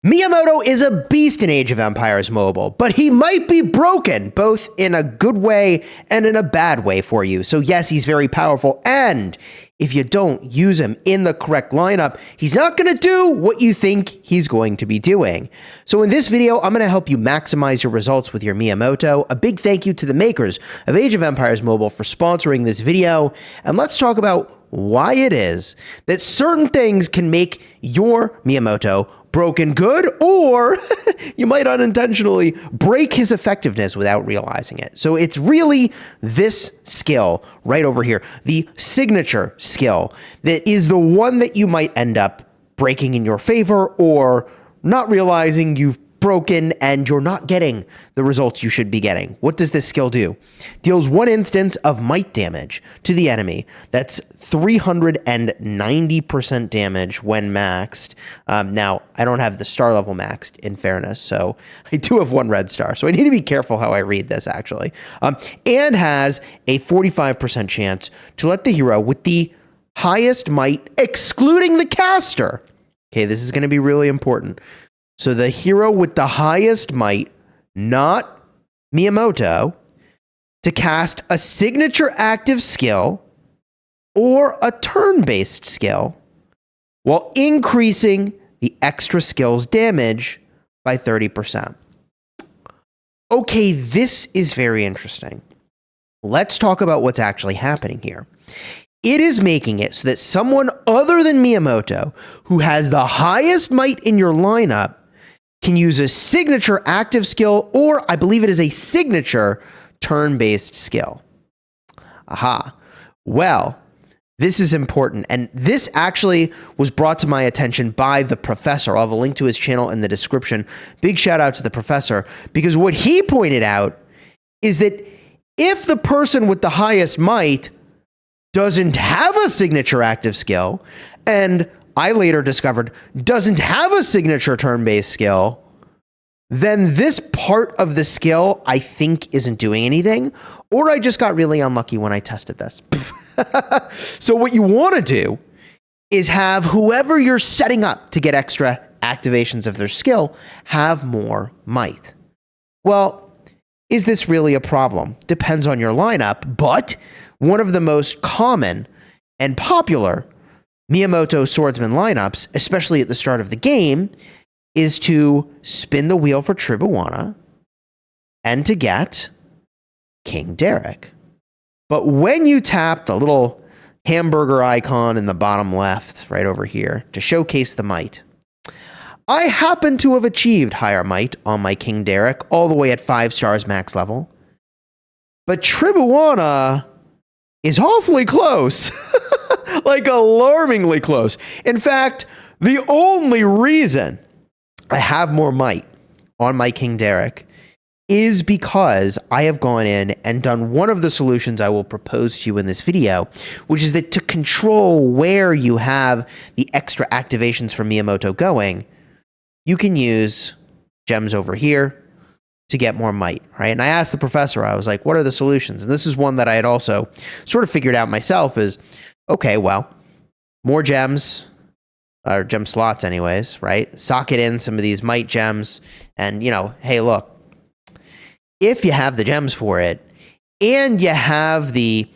Miyamoto is a beast in Age of Empires Mobile, but he might be broken, both in a good way and in a bad way for you. So yes, he's very powerful, and if you don't use him in the correct lineup, he's not going to do what you think he's going to be doing. So in this video, I'm going to help you maximize your results with your Miyamoto. A big thank you to the makers of Age of Empires Mobile for sponsoring this video, and let's talk about why it is that certain things can make your Miyamoto broken good, or you might unintentionally break his effectiveness without realizing it. So it's really this skill right over here, the signature skill, that is the one that you might end up breaking in your favor or not realizing you've broken and you're not getting the results you should be getting. What does this skill do? Deals 1 instance of might damage to the enemy. That's 390% damage when maxed. Now, I don't have the star level maxed, in fairness, so I do have 1 red star, so I need to be careful how I read this, actually. And has a 45% chance to let the hero with the highest might, excluding the caster. Okay, this is going to be really important. So the hero with the highest might, not Miyamoto, to cast a signature active skill or a turn-based skill while increasing the extra skill's damage by 30%. Okay, this is very interesting. Let's talk about what's actually happening here. It is making it so that someone other than Miyamoto, who has the highest might in your lineup, can use a signature active skill, or I believe it is a signature turn-based skill. Aha. Well, this is important, and this actually was brought to my attention by the professor. I'll have a link to his channel in the description. Big shout out to the professor, because what he pointed out is that if the person with the highest might doesn't have a signature active skill, and I later discovered doesn't have a signature turn-based skill, then this part of the skill I think isn't doing anything, or I just got really unlucky when I tested this. So what you want to do is have whoever you're setting up to get extra activations of their skill have more might. Well, is this really a problem? Depends on your lineup, but one of the most common and popular Miyamoto swordsman lineups, especially at the start of the game, is to spin the wheel for Tribuana and to get King Derek. But when you tap the little hamburger icon in the bottom left, right over here, to showcase the might, I happen to have achieved higher might on my King Derek, all the way at 5 stars max level. But Tribuana is awfully close. Like alarmingly close. In fact, the only reason I have more might on my King Derek is because I have gone in and done one of the solutions I will propose to you in this video, which is that to control where you have the extra activations from Miyamoto going, you can use gems over here to get more might, right? And I asked the professor, I was like, what are the solutions? And this is one that I had also sort of figured out myself is, okay, well, more gems, or gem slots anyways, right? Socket in some of these might gems, and, you know, hey, look, if you have the gems for it, and you have the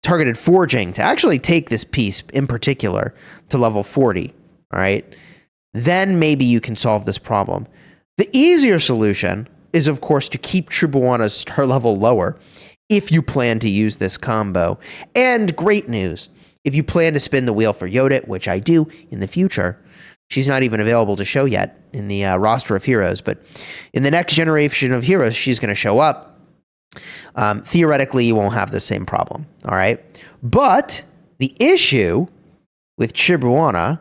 targeted forging to actually take this piece in particular to level 40, all right, then maybe you can solve this problem. The easier solution is, of course, to keep Tribuana's star level lower if you plan to use this combo. And great news, if you plan to spin the wheel for Yodit, which I do in the future, she's not even available to show yet in the roster of heroes, but in the next generation of heroes, she's going to show up. Theoretically, you won't have the same problem, all right? But the issue with Tribuana,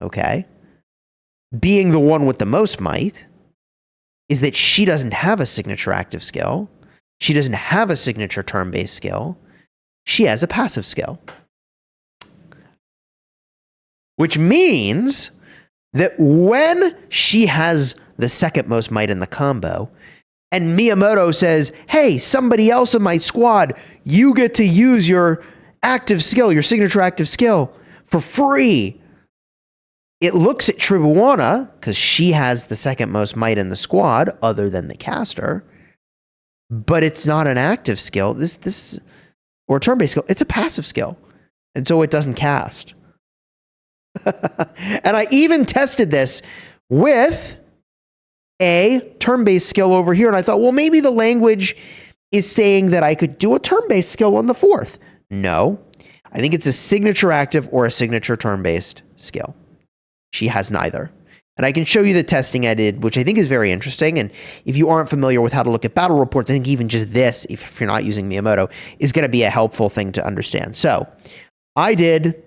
okay, being the one with the most might, is that she doesn't have a signature active skill. She doesn't have a signature turn-based skill. She has a passive skill. Which means that when she has the second most might in the combo, and Miyamoto says, hey, somebody else in my squad, you get to use your active skill, your signature active skill, for free, it looks at Tribuana, because she has the second most might in the squad, other than the caster, but it's not an active skill. This or a turn-based skill, it's a passive skill. And so it doesn't cast. And I even tested this with a turn-based skill over here. And I thought, well, maybe the language is saying that I could do a turn-based skill on the 4th. No, I think it's a signature active or a signature turn-based skill. She has neither. And I can show you the testing I did, which I think is very interesting. And if you aren't familiar with how to look at battle reports, I think even just this, if you're not using Miyamoto, is going to be a helpful thing to understand. So I did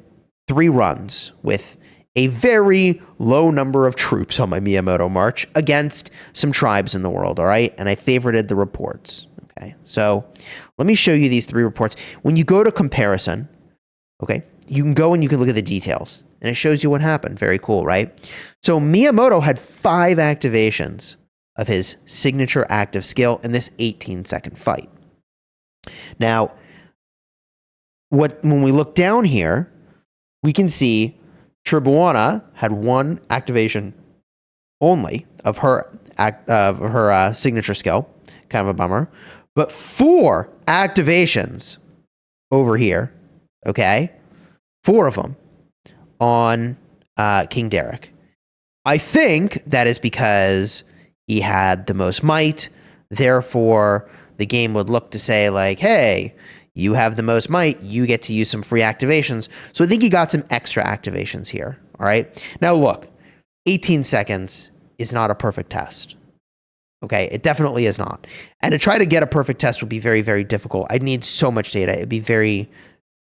3 runs with a very low number of troops on my Miyamoto march against some tribes in the world, all right? And I favorited the reports, okay? So let me show you these 3 reports. When you go to comparison, okay, you can go and you can look at the details, and it shows you what happened. Very cool, right? So Miyamoto had 5 activations of his signature active skill in this 18-second fight. Now, when we look down here, we can see Tribuana had 1 activation only of her signature skill. Kind of a bummer. But 4 activations over here, okay? 4 of them on King Derek. I think that is because he had the most might. Therefore, the game would look to say like, hey, you have the most might, you get to use some free activations. So I think he got some extra activations here, all right? Now look, 18 seconds is not a perfect test, okay? It definitely is not. And to try to get a perfect test would be very, very difficult. I'd need so much data. It'd be very,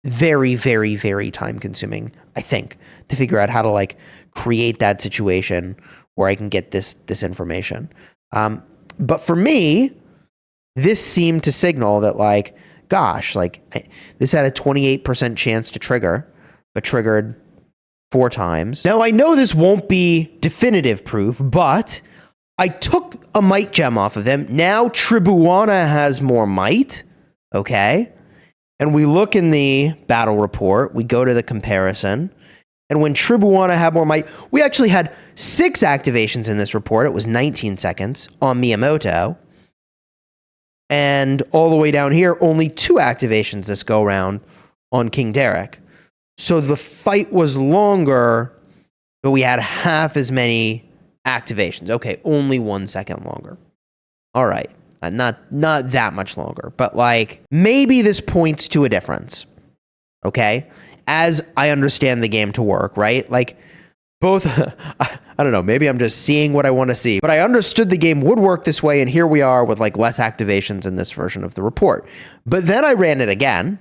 very, very, very time consuming, I think, to figure out how to like create that situation where I can get this information. But for me, this seemed to signal that like, gosh, like this had a 28% chance to trigger, but triggered 4 times. Now I know this won't be definitive proof, but I took a might gem off of him. Now Tribuana has more might, okay? And we look in the battle report, we go to the comparison, and when Tribuana had more might, we actually had 6 activations in this report. It was 19 seconds on Miyamoto. And all the way down here, only 2 activations this go round on King Derek. So the fight was longer, but we had half as many activations. Okay, only 1 second longer. All right, not that much longer, but like maybe this points to a difference. Okay, as I understand the game to work, right? Like both, I don't know, maybe I'm just seeing what I want to see, but I understood the game would work this way, and here we are with like less activations in this version of the report. But then I ran it again,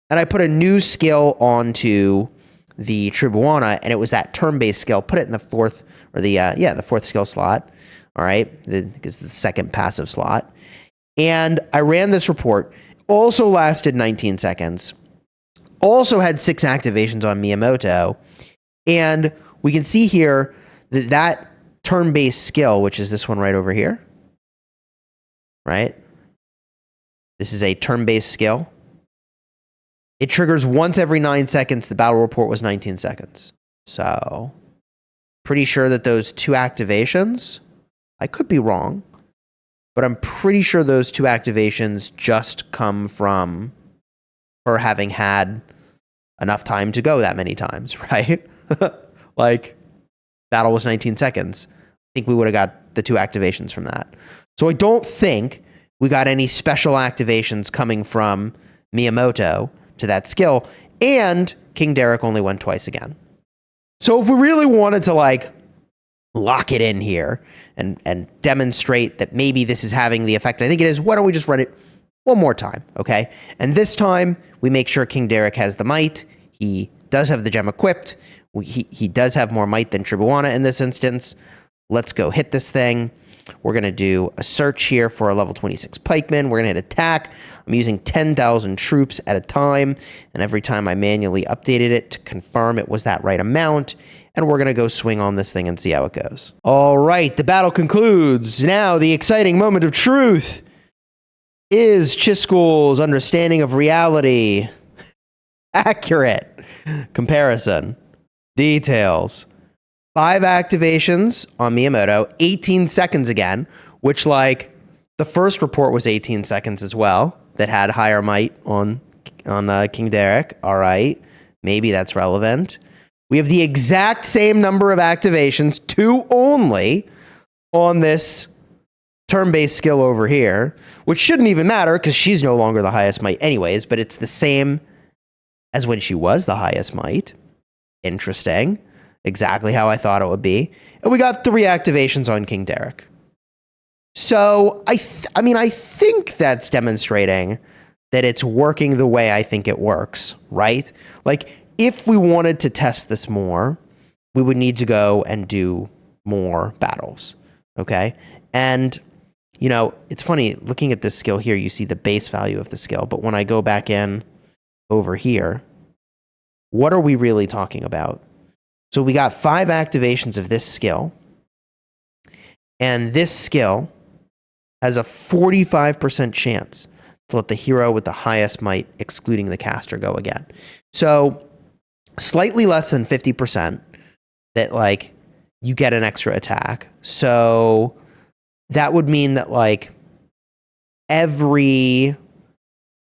and I put a new skill onto the Tribuana, and it was that turn-based skill. Put it in the 4th, or the 4th skill slot, all right? Because the 2nd passive slot. And I ran this report, also lasted 19 seconds, also had 6 activations on Miyamoto, and we can see here that that turn-based skill, which is this one right over here, right? This is a turn-based skill. It triggers once every 9 seconds. The battle report was 19 seconds. So pretty sure that those 2 activations, I could be wrong, but I'm pretty sure those 2 activations just come from her having had enough time to go that many times, right? Like, battle was 19 seconds. I think we would have got the 2 activations from that. So I don't think we got any special activations coming from Miyamoto to that skill, and King Derek only went twice again. So if we really wanted to like lock it in here and demonstrate that maybe this is having the effect I think it is, why don't we just run it one more time, okay? And this time we make sure King Derek has the might. He does have the gem equipped. He does have more might than Tribuana in this instance. Let's go hit this thing. We're going to do a search here for a level 26 pikeman. We're going to hit attack. I'm using 10,000 troops at a time, and every time I manually updated it to confirm it was that right amount, and we're going to go swing on this thing and see how it goes. All right, the battle concludes. Now, the exciting moment of truth. Is Chiskul's understanding of reality accurate? Comparison. Details. 5 activations on Miyamoto, 18 seconds again, which like the first report was 18 seconds as well that had higher might on King Derek. All right, maybe that's relevant. We have the exact same number of activations, 2 only, on this turn-based skill over here, which shouldn't even matter because she's no longer the highest might anyways, but it's the same as when she was the highest might. Interesting. Exactly how I thought it would be. And we got 3 activations on King Derek. So I think that's demonstrating that it's working the way I think it works, right? Like if we wanted to test this more, we would need to go and do more battles. Okay. And you know, it's funny looking at this skill here, you see the base value of the skill, but when I go back in over here, what are we really talking about? So we got 5 activations of this skill, and this skill has a 45% chance to let the hero with the highest might, excluding the caster, go again. So slightly less than 50% that like you get an extra attack. So that would mean that like every,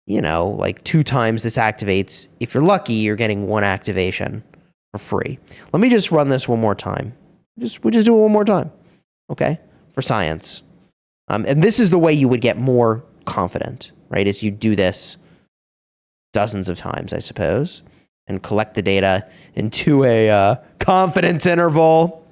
you know, like 2 times this activates, if you're lucky, you're getting 1 activation for free. Let me just run this one more time. We just do it one more time, okay? For science. And this is the way you would get more confident, right? Is you do this dozens of times, I suppose, and collect the data into a confidence interval.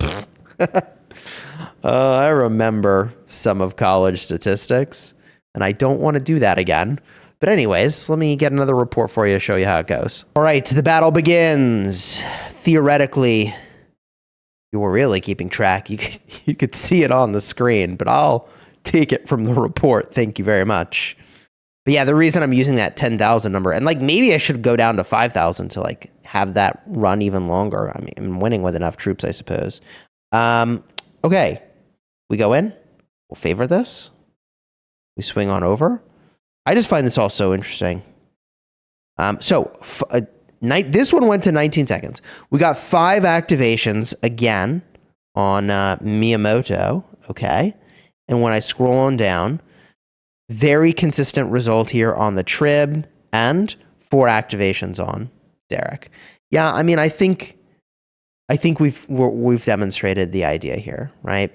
I remember some of college statistics, and I don't want to do that again. But anyways, let me get another report for you to show you how it goes. All right, the battle begins. Theoretically, you were really keeping track. You could see it on the screen, but I'll take it from the report. Thank you very much. But yeah, the reason I'm using that 10,000 number, and like maybe I should go down to 5,000 to like have that run even longer. I mean, I'm winning with enough troops, I suppose. Okay, we go in. We'll favor this. We swing on over. I just find this all so interesting. This one went to 19 seconds. We got 5 activations again on Miyamoto. Okay. And when I scroll on down, very consistent result here on the Trib and 4 activations on Derek. Yeah, I mean, I think we've demonstrated the idea here, right?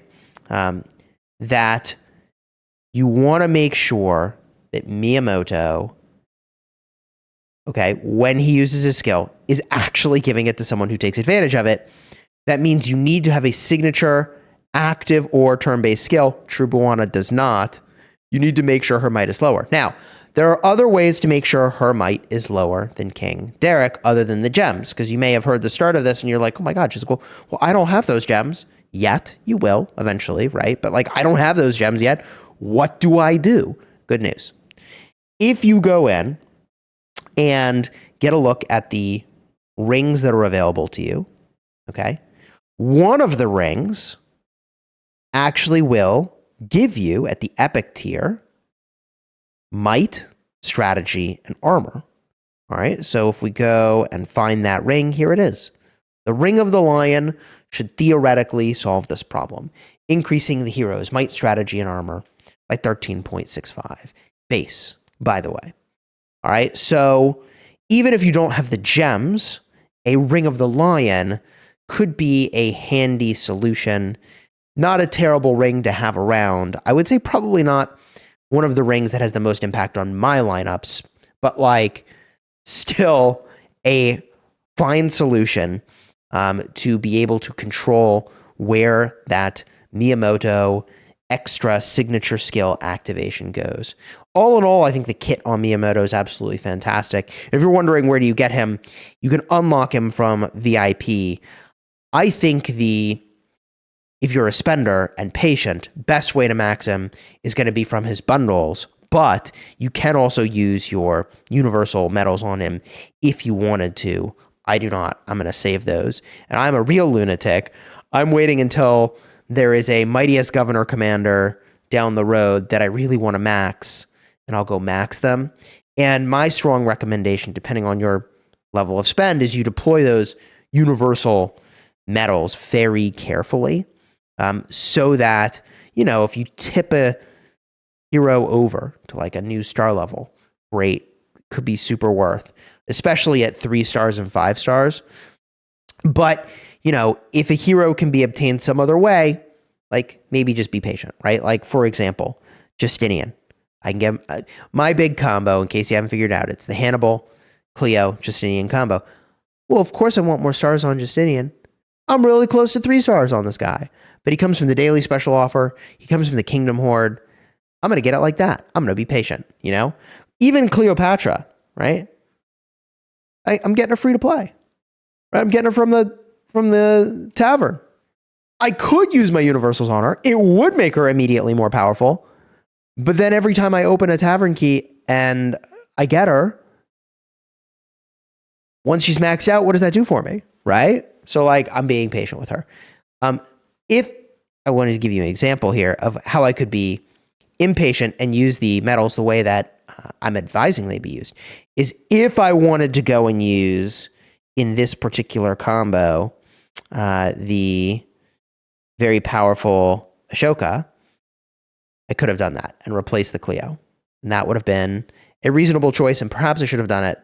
That you want to make sure that Miyamoto, okay, when he uses his skill, is actually giving it to someone who takes advantage of it. That means you need to have a signature active or turn-based skill. True Bwana does not. You need to make sure her might is lower. Now, there are other ways to make sure her might is lower than King Derek other than the gems, because you may have heard the start of this and you're like, oh my God, she's cool. Well, I don't have those gems yet. You will eventually, right? But like, I don't have those gems yet. What do I do? Good news. If you go in and get a look at the rings that are available to you, okay, one of the rings actually will give you at the epic tier might, strategy, and armor. All right, so if we go and find that ring, here it is. The Ring of the Lion should theoretically solve this problem, increasing the hero's might, strategy, and armor by 13.65. Base, by the way. All right, so even if you don't have the gems, a Ring of the Lion could be a handy solution. Not a terrible ring to have around. I would say probably not one of the rings that has the most impact on my lineups, but like still a fine solution to be able to control where that Miyamoto extra signature skill activation goes. All in all, I think the kit on Miyamoto is absolutely fantastic. If you're wondering where do you get him, you can unlock him from VIP. I think if you're a spender and patient, best way to max him is going to be from his bundles, but you can also use your universal medals on him if you wanted to. I do not. I'm going to save those. And I'm a real lunatic. I'm waiting until there is a Mightiest Governor Commander down the road that I really want to max, and I'll go max them. And my strong recommendation, depending on your level of spend, is you deploy those universal metals very carefully, so that, if you tip a hero over to like a new star level, great, could be super worth, especially at 3 stars and 5 stars. But, if a hero can be obtained some other way, like maybe just be patient, right? Like, for example, Justinian. I can get my big combo, in case you haven't figured out, it's the Hannibal, Cleo, Justinian combo. Well, of course I want more stars on Justinian. I'm really close to 3 stars on this guy. But he comes from the daily special offer. He comes from the Kingdom Horde. I'm going to get it like that. I'm going to be patient, Even Cleopatra, right? I'm getting her free to play. Right? I'm getting her from the tavern. I could use my Universal's on her. It would make her immediately more powerful. But then every time I open a tavern key and I get her, once she's maxed out, what does that do for me? Right? So I'm being patient with her. If I wanted to give you an example here of how I could be impatient and use the metals the way that I'm advising they be used, is if I wanted to go and use in this particular combo the very powerful Ashoka, I could have done that and replaced the Cleo. And that would have been a reasonable choice. And perhaps I should have done it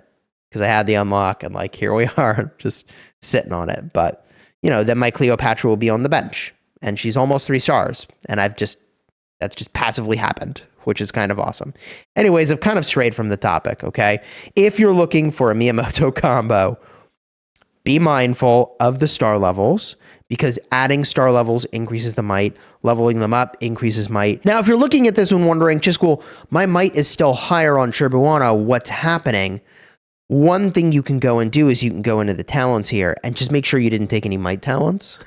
because I had the unlock and here we are just sitting on it. But, then my Cleopatra will be on the bench and she's almost 3 stars. And that's just passively happened, which is kind of awesome. Anyways, I've kind of strayed from the topic, okay? If you're looking for a Miyamoto combo, be mindful of the star levels, because adding star levels increases the might, leveling them up increases might. Now, if you're looking at this and wondering, Chiscool, my might is still higher on Tribuana, what's happening? One thing you can go and do is you can go into the talents here and just make sure you didn't take any might talents.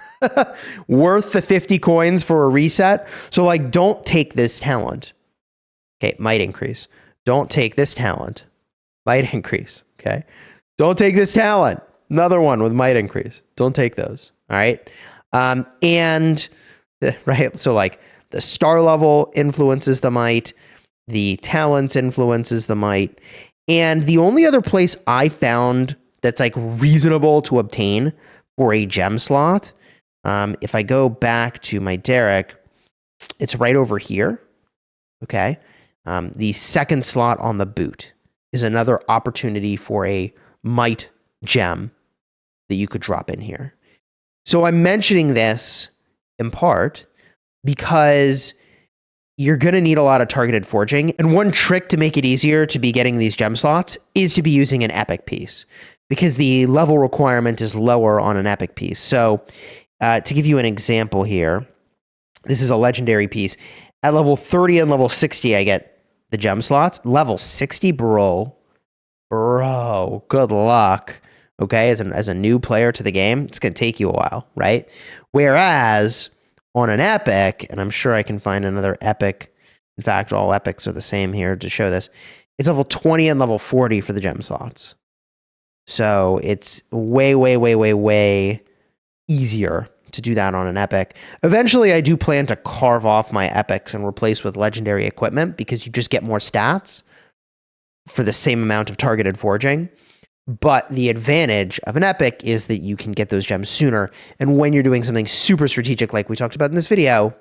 Worth the 50 coins for a reset. So don't take this talent. Okay, might increase. Don't take this talent. Might increase. Okay. Don't take this talent. Another one with might increase. Don't take those. All right. Right. So the star level influences the might, the talents influences the might. And the only other place I found that's reasonable to obtain for a gem slot, if I go back to my Derek, it's right over here. Okay. The second slot on the boot is another opportunity for a might gem that you could drop in here. So I'm mentioning this in part because you're going to need a lot of targeted forging. And one trick to make it easier to be getting these gem slots is to be using an epic piece, because the level requirement is lower on an epic piece. So to give you an example here, this is a legendary piece. At level 30 and level 60, I get the gem slots. Level 60, bro, good luck. Okay, as a new player to the game, it's going to take you a while, right? Whereas on an epic, and I'm sure I can find another epic. In fact, all epics are the same here to show this. It's level 20 and level 40 for the gem slots. So it's way, way, way, way, way easier to do that on an epic. Eventually, I do plan to carve off my epics and replace with legendary equipment, because you just get more stats for the same amount of targeted forging. But the advantage of an epic is that you can get those gems sooner. And when you're doing something super strategic like we talked about in this video,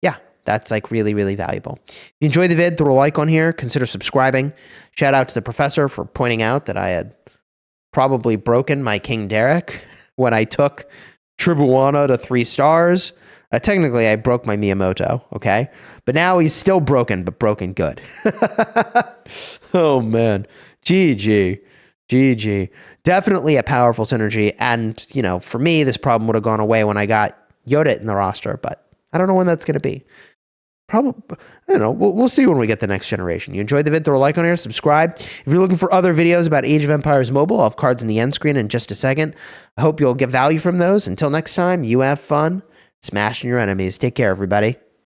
yeah, that's really, really valuable. If you enjoyed the vid, throw a like on here. Consider subscribing. Shout out to the professor for pointing out that I had probably broken my King Derek when I took Tribuana to 3 stars. Technically, I broke my Miyamoto, okay? But now he's still broken, but broken good. Oh, man. GG. Definitely a powerful synergy. And, for me, this problem would have gone away when I got Yoda in the roster, but I don't know when that's going to be. Probably, I don't know. We'll see when we get the next generation. You enjoyed the vid, throw a like on here, subscribe. If you're looking for other videos about Age of Empires Mobile, I'll have cards in the end screen in just a second. I hope you'll get value from those. Until next time, you have fun smashing your enemies. Take care, everybody.